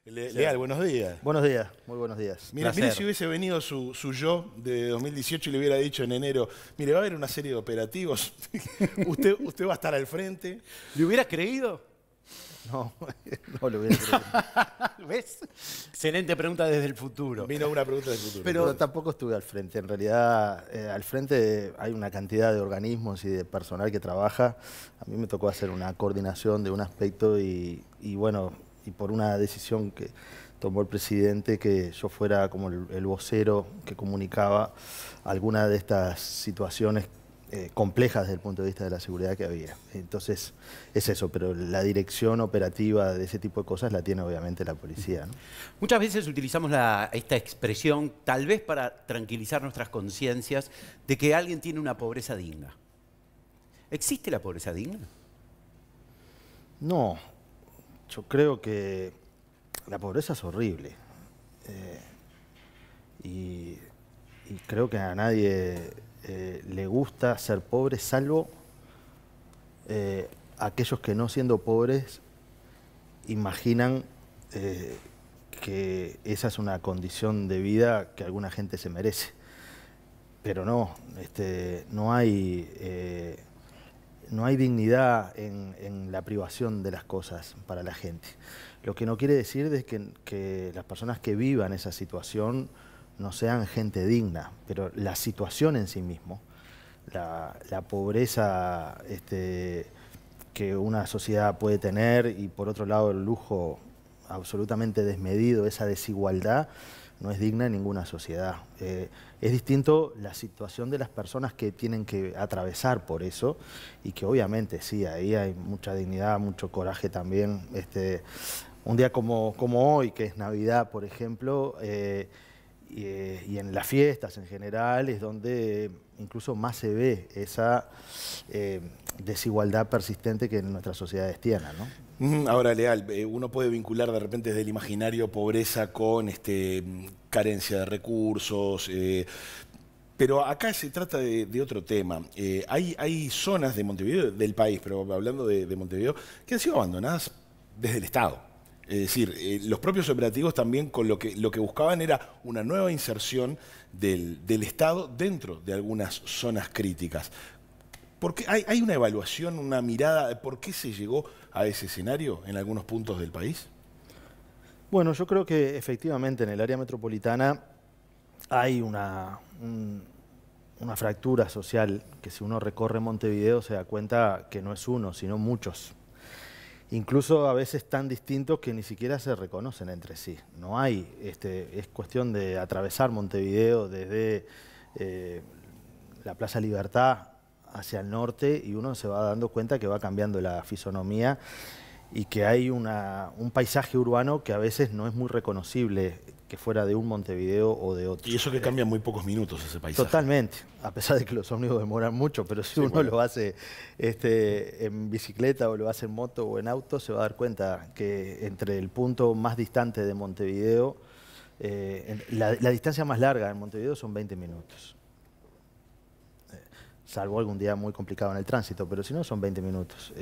Leal, buenos días. Buenos días, muy buenos días. Mire si hubiese venido su yo de 2018 y le hubiera dicho en enero, mire, va a haber una serie de operativos, usted va a estar al frente. ¿Le hubieras creído? No, no lo hubiera creído. ¿Ves? Excelente pregunta desde el futuro. Vino una pregunta del futuro. Pero tampoco estuve al frente. En realidad, al frente hay una cantidad de organismos y de personal que trabaja. A mí me tocó hacer una coordinación de un aspecto y bueno, y por una decisión que tomó el presidente, que yo fuera como el vocero que comunicaba alguna de estas situaciones complejas desde el punto de vista de la seguridad que había. Entonces, es eso, pero la dirección operativa de ese tipo de cosas la tiene obviamente la policía, ¿no? Muchas veces utilizamos esta expresión, tal vez para tranquilizar nuestras conciencias, de que alguien tiene una pobreza digna. ¿Existe la pobreza digna? No, yo creo que la pobreza es horrible. Y creo que a nadie le gusta ser pobre, salvo aquellos que no siendo pobres imaginan que esa es una condición de vida que alguna gente se merece. Pero no, no hay dignidad en la privación de las cosas para la gente. Lo que no quiere decir es que las personas que vivan esa situación no sean gente digna, pero la situación en sí mismo, la pobreza que una sociedad puede tener y por otro lado el lujo absolutamente desmedido, esa desigualdad, no es digna en ninguna sociedad. Es distinto la situación de las personas que tienen que atravesar por eso y que obviamente sí, ahí hay mucha dignidad, mucho coraje también. Un día como hoy, que es Navidad, por ejemplo, y en las fiestas en general, es donde incluso más se ve esa desigualdad persistente que nuestras sociedades tienen, ¿no? Ahora, Leal, uno puede vincular de repente desde el imaginario pobreza con carencia de recursos, pero acá se trata de otro tema. Hay zonas de Montevideo, del país, pero hablando de Montevideo, que han sido abandonadas desde el Estado. Es decir, los propios operativos también con lo que buscaban era una nueva inserción del Estado dentro de algunas zonas críticas. Porque hay una evaluación, una mirada de por qué se llegó a ese escenario en algunos puntos del país. Bueno, yo creo que efectivamente en el área metropolitana hay una fractura social que si uno recorre Montevideo se da cuenta que no es uno, sino muchos. Incluso a veces tan distintos que ni siquiera se reconocen entre sí. No hay, es cuestión de atravesar Montevideo desde la Plaza Libertad hacia el norte y uno se va dando cuenta que va cambiando la fisonomía y que hay un paisaje urbano que a veces no es muy reconocible que fuera de un Montevideo o de otro. Y eso que cambia en muy pocos minutos ese paisaje. Totalmente, a pesar de que los ómnibus demoran mucho, pero si uno lo hace en bicicleta o lo hace en moto o en auto, se va a dar cuenta que entre el punto más distante de Montevideo, la distancia más larga en Montevideo son 20 minutos. Salvo algún día muy complicado en el tránsito, pero si no son 20 minutos.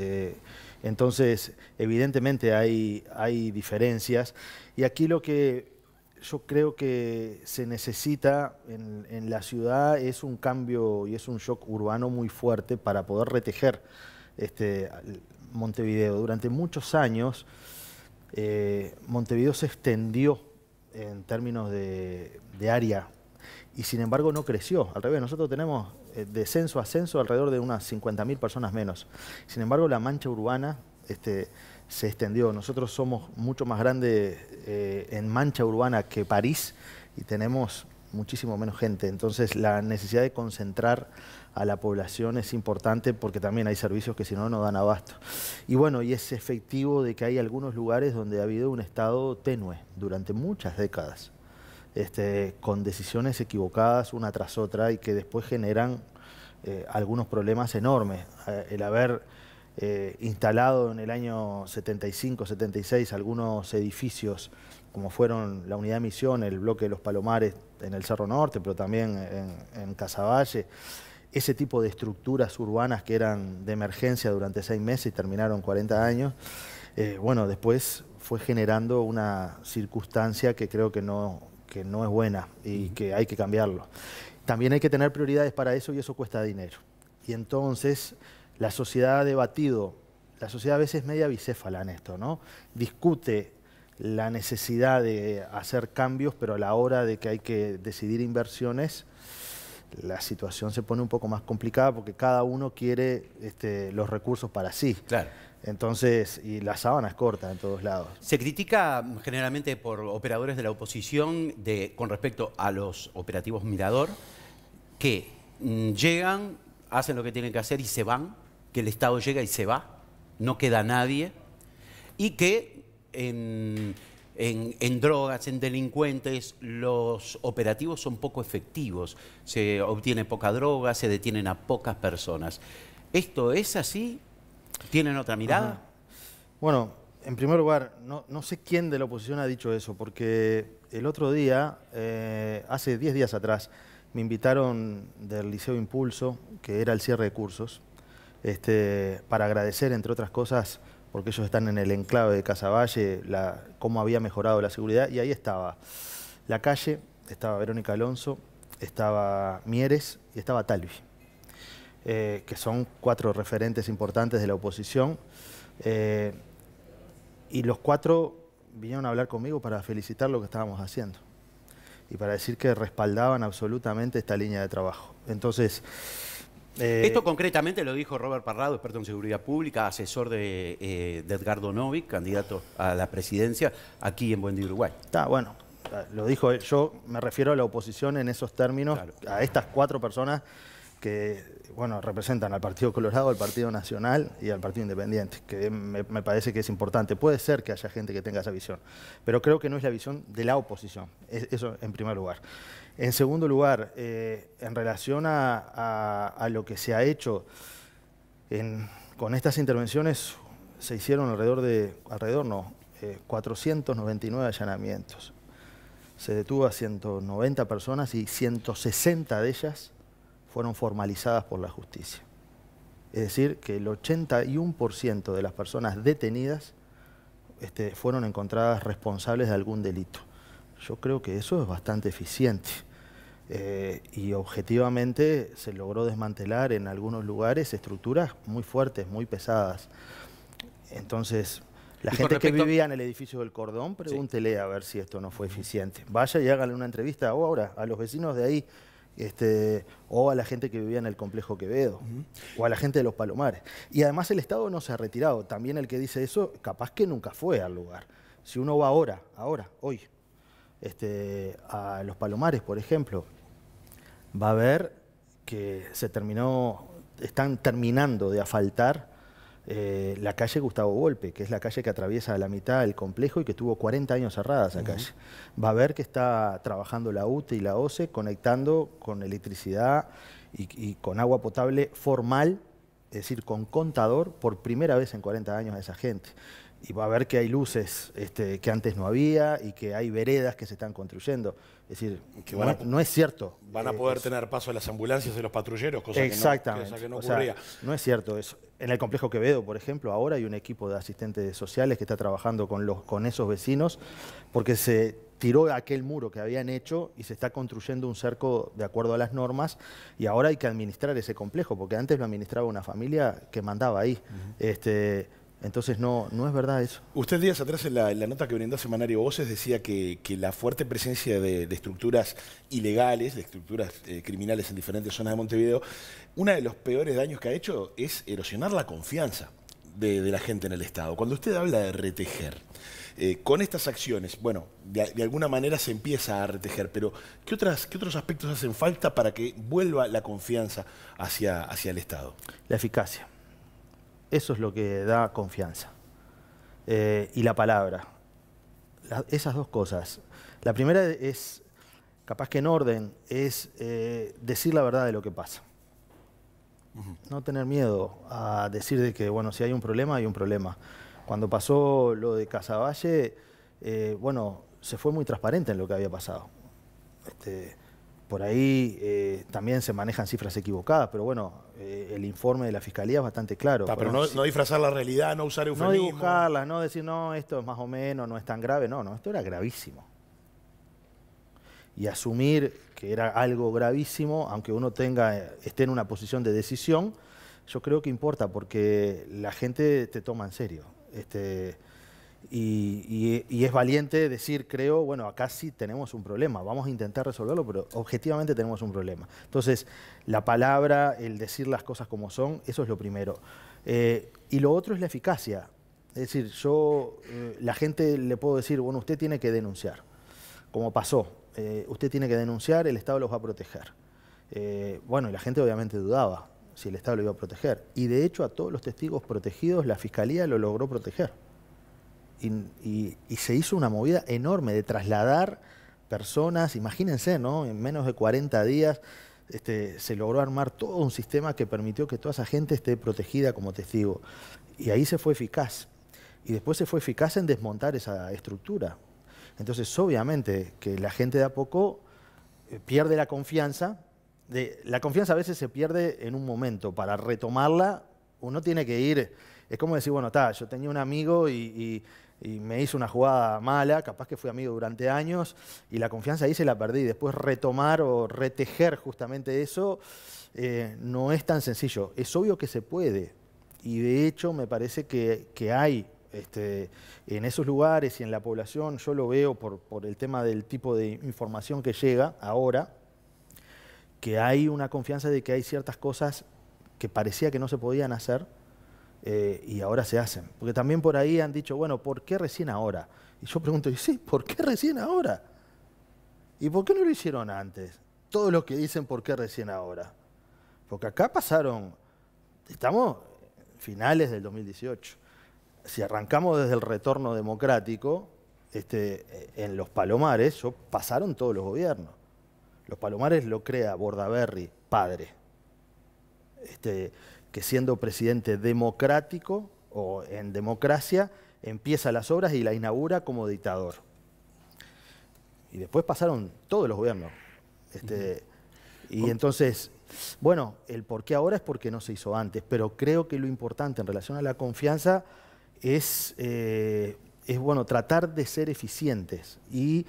Entonces, evidentemente hay diferencias y aquí lo que yo creo que se necesita en la ciudad es un cambio y es un shock urbano muy fuerte para poder retejer Montevideo. Durante muchos años Montevideo se extendió en términos de área y sin embargo no creció. Al revés, nosotros tenemos de censo a censo alrededor de unas 50.000 personas menos. Sin embargo, la mancha urbana se extendió. Nosotros somos mucho más grandes en mancha urbana que París y tenemos muchísimo menos gente. Entonces la necesidad de concentrar a la población es importante porque también hay servicios que si no, no dan abasto. Y bueno, y es efectivo de que hay algunos lugares donde ha habido un estado tenue durante muchas décadas, con decisiones equivocadas una tras otra y que después generan algunos problemas enormes. El haber instalado en el año 75, 76 algunos edificios como fueron la Unidad de Misión, el bloque de los Palomares en el Cerro Norte, pero también en Casaballe, ese tipo de estructuras urbanas que eran de emergencia durante 6 meses y terminaron 40 años, bueno, después fue generando una circunstancia que creo que no es buena y que hay que cambiarlo. También hay que tener prioridades para eso y eso cuesta dinero. Y entonces la sociedad ha debatido, la sociedad a veces es media bicéfala en esto, ¿no? Discute la necesidad de hacer cambios, pero a la hora de que hay que decidir inversiones, la situación se pone un poco más complicada porque cada uno quiere los recursos para sí. Claro. Entonces, y la sábana es corta en todos lados. Se critica generalmente por operadores de la oposición con respecto a los operativos Mirador, que llegan, hacen lo que tienen que hacer y se van, que el Estado llega y se va, no queda nadie, y que en drogas, en delincuentes, los operativos son poco efectivos. Se obtiene poca droga, se detienen a pocas personas. ¿Esto es así? ¿Tienen otra mirada? Ajá. Bueno, en primer lugar, no sé quién de la oposición ha dicho eso, porque el otro día, hace 10 días atrás, me invitaron del Liceo Impulso, que era el cierre de cursos, para agradecer, entre otras cosas, porque ellos están en el enclave de Casaballe, cómo había mejorado la seguridad, y ahí estaba la calle, estaba Verónica Alonso, estaba Mieres y estaba Talvi, que son 4 referentes importantes de la oposición, y los 4 vinieron a hablar conmigo para felicitar lo que estábamos haciendo y para decir que respaldaban absolutamente esta línea de trabajo. Entonces, esto concretamente lo dijo Robert Parrado, experto en seguridad pública, asesor de Edgardo Novic, candidato a la presidencia aquí en Buen Día, Uruguay. Está bueno, lo dijo él. Yo me refiero a la oposición en esos términos, claro, a estas 4 personas que, bueno, representan al Partido Colorado, al Partido Nacional y al Partido Independiente, que me parece que es importante. Puede ser que haya gente que tenga esa visión, pero creo que no es la visión de la oposición, eso en primer lugar. En segundo lugar, en relación a lo que se ha hecho con estas intervenciones, se hicieron 499 allanamientos. Se detuvo a 190 personas y 160 de ellas fueron formalizadas por la justicia. Es decir, que el 81% de las personas detenidas fueron encontradas responsables de algún delito. Yo creo que eso es bastante eficiente y objetivamente se logró desmantelar en algunos lugares estructuras muy fuertes, muy pesadas. Entonces, la gente que vivía en el edificio del Cordón, pregúntele a ver si esto no fue eficiente. Vaya y háganle una entrevista ahora a los vecinos de ahí, o a la gente que vivía en el complejo Quevedo, o a la gente de los Palomares. Y además el Estado no se ha retirado. También el que dice eso, capaz que nunca fue al lugar. Si uno va hoy, a los Palomares, por ejemplo, va a ver que están terminando de asfaltar la calle Gustavo Volpe, que es la calle que atraviesa la mitad del complejo y que tuvo 40 años cerrada esa calle. Va a ver que está trabajando la UTE y la OCE conectando con electricidad y con agua potable formal, es decir, con contador, por primera vez en 40 años a esa gente. Y va a ver que hay luces que antes no había y que hay veredas que se están construyendo. Es decir, que no es cierto. Van a poder tener paso a las ambulancias y los patrulleros, cosa exactamente, que no ocurría. No es cierto eso. En el complejo Quevedo, por ejemplo, ahora hay un equipo de asistentes sociales que está trabajando con esos vecinos porque se tiró aquel muro que habían hecho y se está construyendo un cerco de acuerdo a las normas y ahora hay que administrar ese complejo porque antes lo administraba una familia que mandaba ahí. Entonces no es verdad eso. Usted días atrás en la nota que brindó Semanario Voces decía que la fuerte presencia de estructuras ilegales, de estructuras criminales en diferentes zonas de Montevideo, uno de los peores daños que ha hecho es erosionar la confianza de la gente en el Estado. Cuando usted habla de retejer, con estas acciones, bueno, de alguna manera se empieza a retejer, pero ¿qué otros aspectos hacen falta para que vuelva la confianza hacia el Estado? La eficacia. Eso es lo que da confianza. Y la palabra. Esas 2 cosas. La primera es, capaz que en orden, es decir la verdad de lo que pasa. No tener miedo a decir de que, bueno, si hay un problema, hay un problema. Cuando pasó lo de Casaballe, bueno, se fue muy transparente en lo que había pasado. por ahí también se manejan cifras equivocadas, pero bueno, el informe de la Fiscalía es bastante claro. Pero no disfrazar la realidad, no usar eufemismo. No dibujarla, no decir, no, esto es más o menos, no es tan grave. No, esto era gravísimo. Y asumir que era algo gravísimo, aunque uno esté en una posición de decisión, yo creo que importa, porque la gente te toma en serio. Y es valiente decir, creo, bueno, acá sí tenemos un problema, vamos a intentar resolverlo, pero objetivamente tenemos un problema. Entonces, la palabra, el decir las cosas como son, eso es lo primero. Y lo otro es la eficacia. Es decir, la gente le puedo decir, bueno, usted tiene que denunciar, como pasó. Usted tiene que denunciar, el Estado los va a proteger. Bueno, y la gente obviamente dudaba si el Estado lo iba a proteger. Y de hecho a todos los testigos protegidos la Fiscalía lo logró proteger. Y se hizo una movida enorme de trasladar personas, imagínense, ¿no? En menos de 40 días se logró armar todo un sistema que permitió que toda esa gente esté protegida como testigo. Y ahí se fue eficaz. Y después se fue eficaz en desmontar esa estructura. Entonces, obviamente, que la gente de a poco pierde la confianza. La confianza a veces se pierde en un momento. Para retomarla, uno tiene que ir. Es como decir, bueno, yo tenía un amigo y me hizo una jugada mala, capaz que fui amigo durante años, y la confianza ahí se la perdí. Después retomar o retejer justamente eso no es tan sencillo. Es obvio que se puede. Y de hecho, me parece que hay. En esos lugares y en la población, yo lo veo por el tema del tipo de información que llega ahora, que hay una confianza de que hay ciertas cosas que parecía que no se podían hacer y ahora se hacen. Porque también por ahí han dicho, bueno, ¿por qué recién ahora? Y yo pregunto, sí, ¿por qué recién ahora? ¿Y por qué no lo hicieron antes? Todos los que dicen por qué recién ahora. Porque acá estamos finales del 2018. Si arrancamos desde el retorno democrático, en los Palomares pasaron todos los gobiernos. Los Palomares lo crea Bordaberry, padre, que siendo presidente democrático o en democracia, empieza las obras y la inaugura como dictador. Y después pasaron todos los gobiernos. Y entonces, bueno, el por qué ahora es porque no se hizo antes, pero creo que lo importante en relación a la confianza es bueno, tratar de ser eficientes y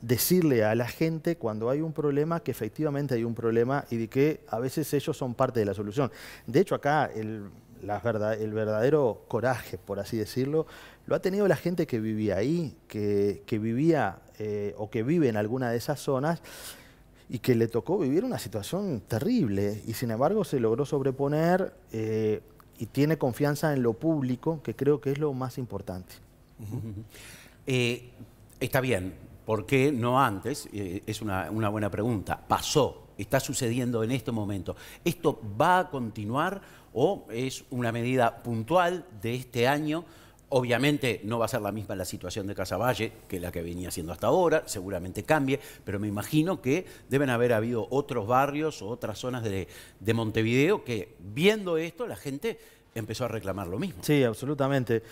decirle a la gente cuando hay un problema que efectivamente hay un problema y de que a veces ellos son parte de la solución. De hecho, acá el verdadero coraje, por así decirlo, lo ha tenido la gente que vivía ahí, que vivía o que vive en alguna de esas zonas y que le tocó vivir una situación terrible y sin embargo se logró sobreponer y tiene confianza en lo público, que creo que es lo más importante. Está bien, ¿por qué no antes? Es una buena pregunta. Pasó, está sucediendo en este momento. ¿Esto va a continuar o es una medida puntual de este año? Obviamente no va a ser la misma la situación de Casaballe que la que venía siendo hasta ahora, seguramente cambie, pero me imagino que deben haber habido otros barrios o otras zonas de Montevideo que viendo esto la gente empezó a reclamar lo mismo. Sí, absolutamente.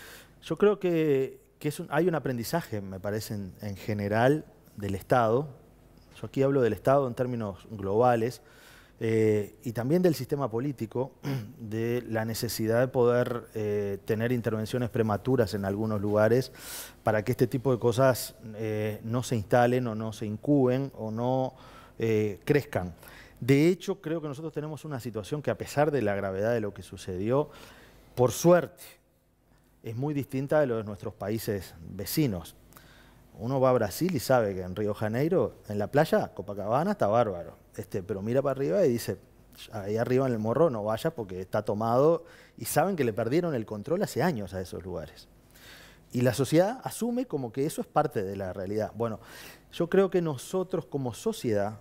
Yo creo que hay un aprendizaje, me parece, en general del Estado. Yo aquí hablo del Estado en términos globales. Y también del sistema político, de la necesidad de poder tener intervenciones prematuras en algunos lugares para que este tipo de cosas no se instalen o no se incuben o no crezcan. De hecho, creo que nosotros tenemos una situación que a pesar de la gravedad de lo que sucedió, por suerte, es muy distinta de lo de nuestros países vecinos. Uno va a Brasil y sabe que en Río de Janeiro, en la playa, Copacabana, está bárbaro. Pero mira para arriba y dice, ahí arriba en el Morro no vaya porque está tomado. Y saben que le perdieron el control hace años a esos lugares. Y la sociedad asume como que eso es parte de la realidad. Bueno, yo creo que nosotros como sociedad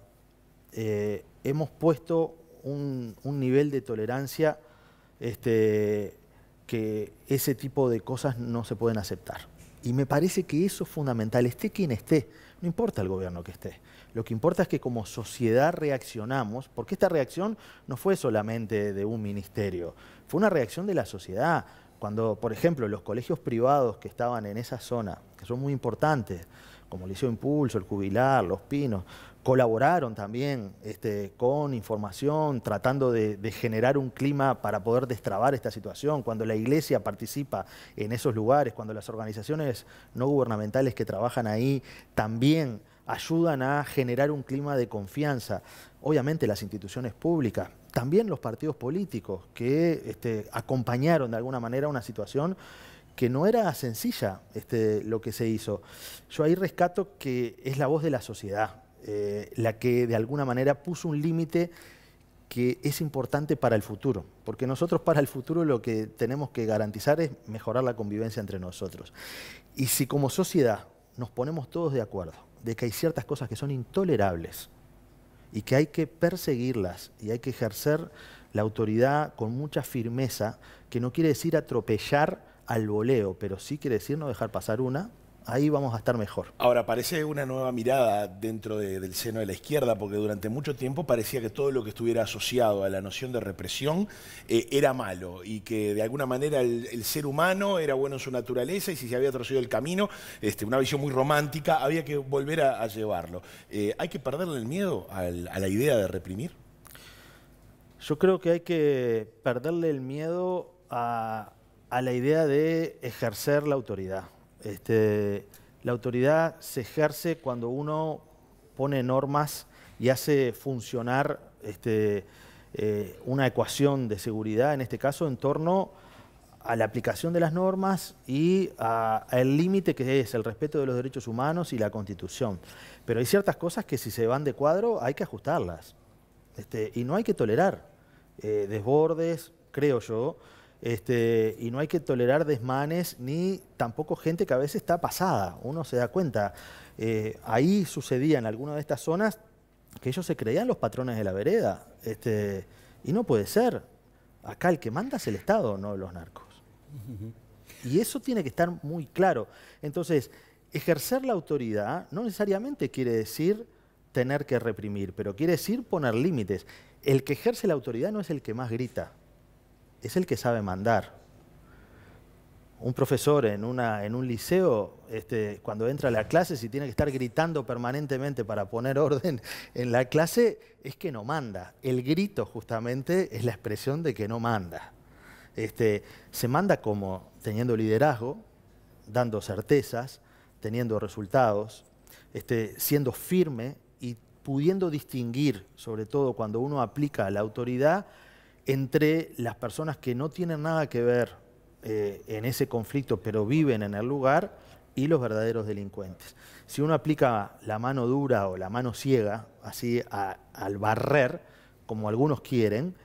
hemos puesto un nivel de tolerancia que ese tipo de cosas no se pueden aceptar. Y me parece que eso es fundamental, esté quien esté, no importa el gobierno que esté. Lo que importa es que como sociedad reaccionamos, porque esta reacción no fue solamente de un ministerio, fue una reacción de la sociedad. Cuando, por ejemplo, los colegios privados que estaban en esa zona, que son muy importantes, como Liceo Impulso, el Jubilar, Los Pinos, colaboraron también con información, tratando de generar un clima para poder destrabar esta situación. Cuando la Iglesia participa en esos lugares, cuando las organizaciones no gubernamentales que trabajan ahí también ayudan a generar un clima de confianza. Obviamente las instituciones públicas, también los partidos políticos que acompañaron de alguna manera una situación que no era sencilla lo que se hizo. Yo ahí rescato que es la voz de la sociedad, la que de alguna manera puso un límite que es importante para el futuro, porque nosotros para el futuro lo que tenemos que garantizar es mejorar la convivencia entre nosotros. Y si como sociedad nos ponemos todos de acuerdo de que hay ciertas cosas que son intolerables y que hay que perseguirlas y hay que ejercer la autoridad con mucha firmeza, que no quiere decir atropellar al voleo, pero sí quiere decir no dejar pasar una, ahí vamos a estar mejor. Ahora, parece una nueva mirada dentro del seno de la izquierda, porque durante mucho tiempo parecía que todo lo que estuviera asociado a la noción de represión era malo, y que de alguna manera el ser humano era bueno en su naturaleza, y si se había torcido el camino, una visión muy romántica, había que volver a llevarlo. ¿Hay que perderle el miedo a la idea de reprimir? Yo creo que hay que perderle el miedo a la idea de ejercer la autoridad. La autoridad se ejerce cuando uno pone normas y hace funcionar una ecuación de seguridad, en este caso en torno a la aplicación de las normas y al límite que es el respeto de los derechos humanos y la Constitución. Pero hay ciertas cosas que si se van de cuadro hay que ajustarlas. Y no hay que tolerar desbordes, creo yo, y no hay que tolerar desmanes ni tampoco gente que a veces está pasada. Uno se da cuenta. Ahí sucedía en alguna de estas zonas que ellos se creían los patrones de la vereda. Y no puede ser. Acá el que manda es el Estado, no los narcos. Y eso tiene que estar muy claro. Entonces, ejercer la autoridad no necesariamente quiere decir tener que reprimir, pero quiere decir poner límites. El que ejerce la autoridad no es el que más grita, es el que sabe mandar. Un profesor en un liceo, cuando entra a la clase, si tiene que estar gritando permanentemente para poner orden en la clase, es que no manda. El grito justamente es la expresión de que no manda. Se manda como teniendo liderazgo, dando certezas, teniendo resultados, siendo firme y pudiendo distinguir, sobre todo cuando uno aplica la autoridad, entre las personas que no tienen nada que ver en ese conflicto, pero viven en el lugar, y los verdaderos delincuentes. Si uno aplica la mano dura o la mano ciega, así al barrer, como algunos quieren,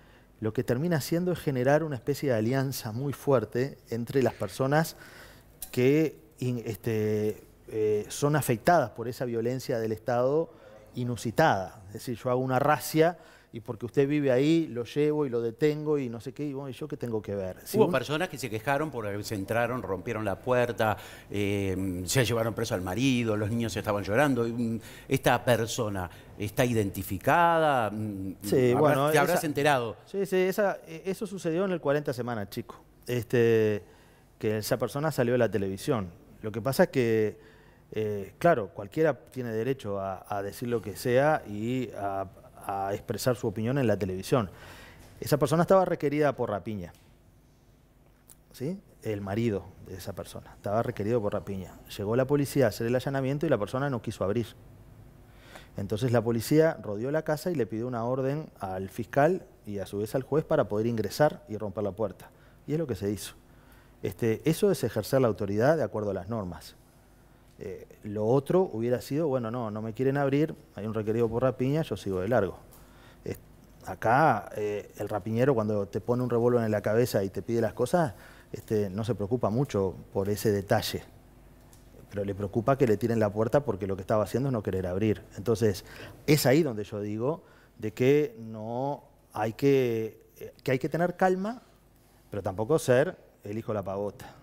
lo que termina haciendo es generar una especie de alianza muy fuerte entre las personas que son afectadas por esa violencia del Estado inusitada. Es decir, yo hago una racia y porque usted vive ahí, lo llevo y lo detengo y no sé qué, y bueno, ¿yo qué tengo que ver? Si Hubo personas que se quejaron porque se entraron, rompieron la puerta, se llevaron preso al marido, los niños estaban llorando. ¿Esta persona está identificada? Sí, bueno, ¿Te habrás enterado? Sí, sí, eso sucedió en el 40 Semanas, chico. Que esa persona salió de la televisión. Lo que pasa es que, claro, cualquiera tiene derecho a decir lo que sea y a expresar su opinión en la televisión. Esa persona estaba requerida por rapiña, ¿sí? El marido de esa persona estaba requerido por rapiña. Llegó la policía a hacer el allanamiento y la persona no quiso abrir. Entonces la policía rodeó la casa y le pidió una orden al fiscal y a su vez al juez para poder ingresar y romper la puerta. Y es lo que se hizo. Eso es ejercer la autoridad de acuerdo a las normas. Lo otro hubiera sido, bueno, no me quieren abrir, hay un requerido por rapiña, yo sigo de largo. Acá el rapiñero cuando te pone un revólver en la cabeza y te pide las cosas, no se preocupa mucho por ese detalle, pero le preocupa que le tiren la puerta porque lo que estaba haciendo es no querer abrir. Entonces, es ahí donde yo digo de que hay que tener calma, pero tampoco ser el hijo de la pavota.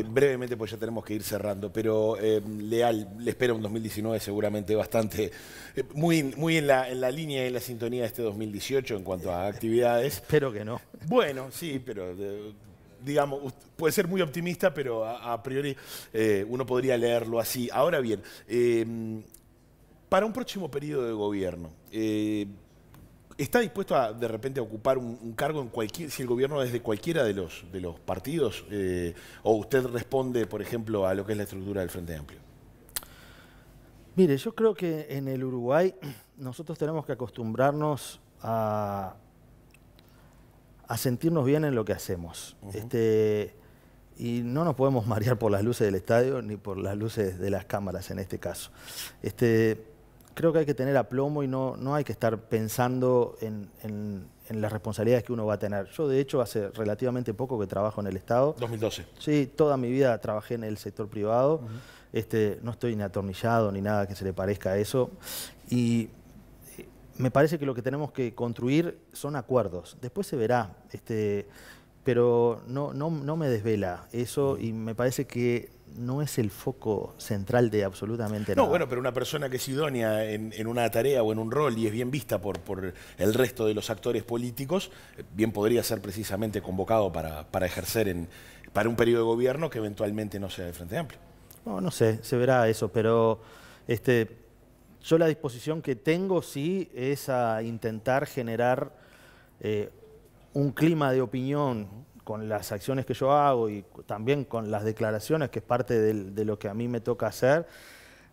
Brevemente, pues ya tenemos que ir cerrando, pero Leal, le espera un 2019 seguramente bastante, muy en la línea y en la sintonía de este 2018 en cuanto a actividades. Espero que no. Bueno, sí, pero digamos, puede ser muy optimista, pero a priori uno podría leerlo así. Ahora bien, para un próximo periodo de gobierno, ¿está dispuesto a de repente a ocupar un cargo en cualquier, si el gobierno es de cualquiera de los partidos? ¿O usted responde, por ejemplo, a lo que es la estructura del Frente Amplio? Mire, yo creo que en el Uruguay nosotros tenemos que acostumbrarnos a sentirnos bien en lo que hacemos. Y no nos podemos marear por las luces del estadio ni por las luces de las cámaras en este caso. Creo que hay que tener aplomo y no hay que estar pensando en las responsabilidades que uno va a tener. Yo, de hecho, hace relativamente poco que trabajo en el Estado. 2012. Sí, toda mi vida trabajé en el sector privado. No estoy ni atornillado ni nada que se le parezca a eso. Y me parece que lo que tenemos que construir son acuerdos. Después se verá. Pero no me desvela eso y me parece que no es el foco central de absolutamente nada. No, bueno, pero una persona que es idónea en una tarea o en un rol y es bien vista por el resto de los actores políticos, bien podría ser precisamente convocado para ejercer para un periodo de gobierno que eventualmente no sea del Frente Amplio. No sé, se verá eso, pero yo la disposición que tengo sí es a intentar generar un clima de opinión con las acciones que yo hago y también con las declaraciones, que es parte de lo que a mí me toca hacer,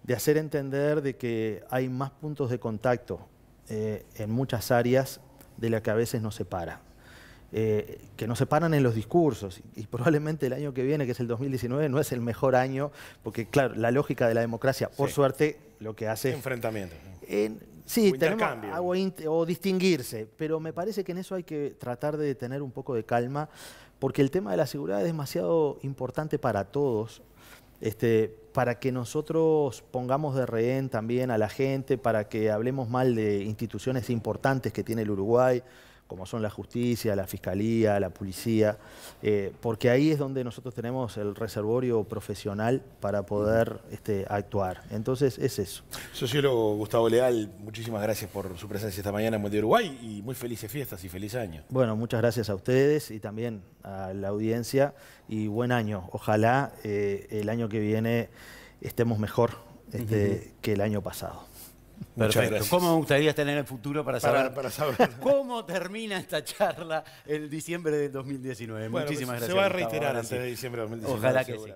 de hacer entender de que hay más puntos de contacto en muchas áreas de las que a veces nos separa. Que nos separan en los discursos y probablemente el año que viene, que es el 2019, no es el mejor año, porque claro, la lógica de la democracia, por suerte, lo que hace... Enfrentamiento. Sí, tenemos o distinguirse, pero me parece que en eso hay que tratar de tener un poco de calma, porque el tema de la seguridad es demasiado importante para todos, para que nosotros pongamos de rehén también a la gente, para que hablemos mal de instituciones importantes que tiene el Uruguay, como son la justicia, la fiscalía, la policía, porque ahí es donde nosotros tenemos el reservorio profesional para poder actuar. Entonces, es eso. Sociólogo Gustavo Leal, muchísimas gracias por su presencia esta mañana en Buen Día Uruguay y muy felices fiestas y feliz año. Bueno, muchas gracias a ustedes y también a la audiencia y buen año. Ojalá el año que viene estemos mejor que el año pasado. Perfecto. ¿Cómo me gustaría estar en el futuro para saber cómo termina esta charla el diciembre del 2019? Bueno, muchísimas gracias. Se va a reiterar antes de diciembre de 2019. Ojalá que sí.